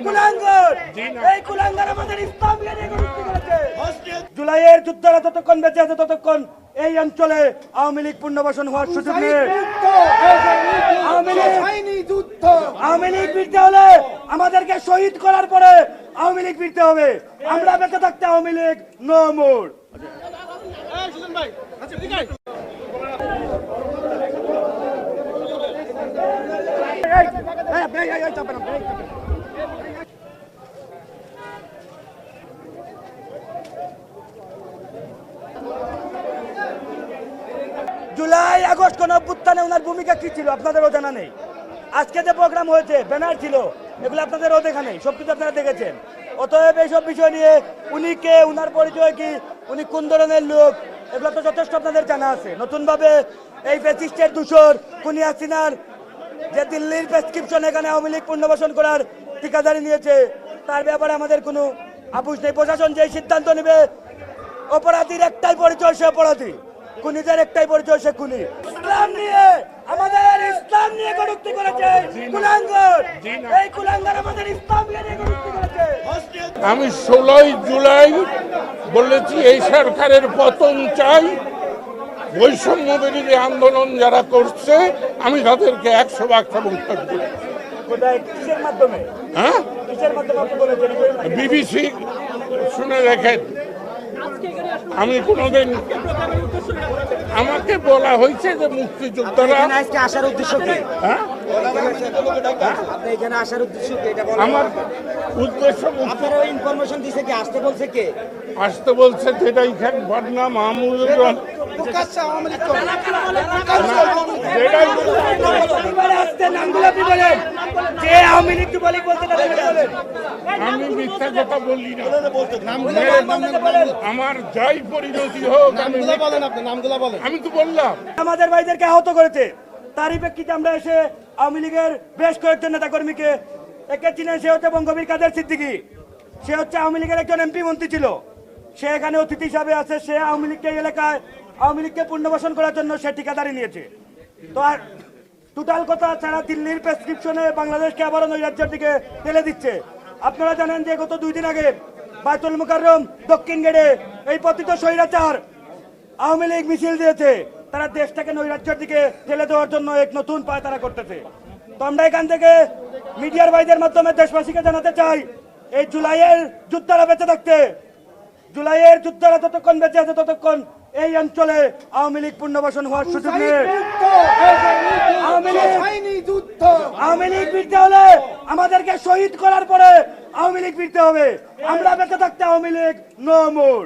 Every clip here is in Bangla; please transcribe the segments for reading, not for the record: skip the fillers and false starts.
কুলাঙ্গার। এই কুলাঙ্গার আমাদের ইসলামকে নিয়ে কটূক্তি করেছে। জুলাইয়ের যুদ্ধরা ততক্ষণ বেঁচে আছে ততক্ষণ এই অঞ্চলে আওয়ামী লীগ পুনর্বাসন হওয়ার সুযোগ নেই। আওয়ামী লীগ ফিরতে হলে আমাদেরকে শহীদ করার পরে আওয়ামী লীগ ফিরতে হবে। আমরা বেঁচে থাকতে Awami League no more. July August কোন অভ্যুত্থানে ওনার ভূমিকা কি ছিল আপনাদেরও জানা নেই। আজকে যে প্রোগ্রাম হয়েছে, ব্যানার ছিল, এগুলো আপনাদেরও দেখা নেই, সবকিছু আপনারা দেখেছেন। অতএব এইসব বিষয় নিয়ে উনি কে, উনার পরিচয় কি, উনি কোন ধরনের লোক, এগুলো তো যথেষ্ট আপনাদের জানা আছে। নতুনভাবে এই ফ্যাসিস্টের দূষর খুনি হাসিনার যে দিল্লির প্রেসক্রিপশন এখানে আওয়ামী লীগ পুনর্বাসন করার ঠিকাদারি নিয়েছে, তার ব্যাপারে আমাদের কোনো আপোষ নেই। প্রশাসন যেই সিদ্ধান্ত নেবে, অপরাধীর একটাই পরিচয়, সে অপরাধী। খুনিদের একটাই পরিচয়, সে খুনি। ইসলাম নিয়ে আমাদের ইসলাম নিয়ে কটূক্তি করেছে কুলাঙ্গার। এই কুলাঙ্গার আমাদের ইসলামকে নিয়ে কটূক্তি করেছে। আমি 16 জুলাই বলেছি এই সরকারের পতন চাই। বৈষম্য বিরোধী আন্দোলন যারা করছে আমি তাদেরকে 100% সমর্থন করি। কিসের মাধ্যমে? হ্যাঁ, কিসের মাধ্যমে আপনি বলেছেন? বিবিসি শুনে দেখেন। আমি কোনোদিন, আমাকে বলা হয়েছে যে মুক্তিযোদ্ধারা আজকে আসার উদ্দেশ্য কি? হ্যাঁ, আপনি এখানে আসার উদ্দেশ্য কি এটা বলেন। আমার উদ্দেশ্য আপনারা ওই ইনফরমেশন দিছে কি, আসতে বলছে কে? আসতে বলছে যেটাই খান বদনা মাহমুদুর রহমান। আমি মিথ্যা কথা বলি না। আমার যাই পরিণতি হোক, আমি তো বললাম আমাদের ভাইদেরকে আহত করেছে। তারই প্রেক্ষিতে আমরা এসে আওয়ামী লীগের বেশ কয়েকজন নেতাকর্মীকে, একে চিনেন, সে হচ্ছে বঙ্গবীর কাদের সিদ্দিকী। সে হচ্ছে আওয়ামী লীগের একজন এমপি মন্ত্রী ছিল। সে এখানে অতিথি হিসাবে আছে। সে আওয়ামী লীগকে এই এলাকায় আওয়ামী লীগকে পুনর্বাসন করার জন্য সে ঠিকাদারি নিয়েছে। তো আর টোটাল কথা ছাড়া দিল্লির প্রেসক্রিপশনে বাংলাদেশকে আবারও নৈরাজ্যের দিকে ঠেলে দিচ্ছে। আপনারা জানেন যে গত 2 দিন আগে বায়তুল মুকাররম দক্ষিণ গেটে এই পতিত স্বৈরাচার আওয়ামী লীগ মিছিল দিয়েছে। তারা দেশটাকে নৈরাজ্যের দিকে ঠেলে দেওয়ার জন্য এক নতুন পায় তারা করতেছে। তো আমরা এখান থেকে মিডিয়ার ভাইদের মাধ্যমে দেশবাসীকে জানাতে চাই, এই জুলাইয়ের যোদ্ধারা বেঁচে থাকতে, জুলাইয়ের যোদ্ধারা ততক্ষণ বেঁচে আছে ততক্ষণ এই অঞ্চলে আওয়ামী লীগ পুনর্বাসন হওয়ার সুযোগ নেই। আওয়ামী লীগ ফিরতে হলে আমাদেরকে শহীদ করার পরে আওয়ামী লীগ ফিরতে হবে। আমরা বেঁচে থাকতে আওয়ামী লীগ নো মোর।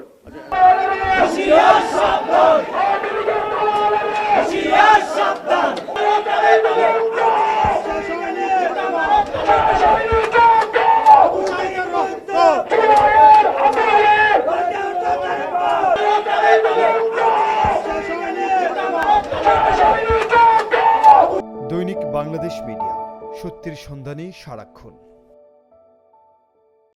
দৈনিক বাংলাদেশ মিডিয়া, সত্যের সন্ধানে সারাক্ষণ।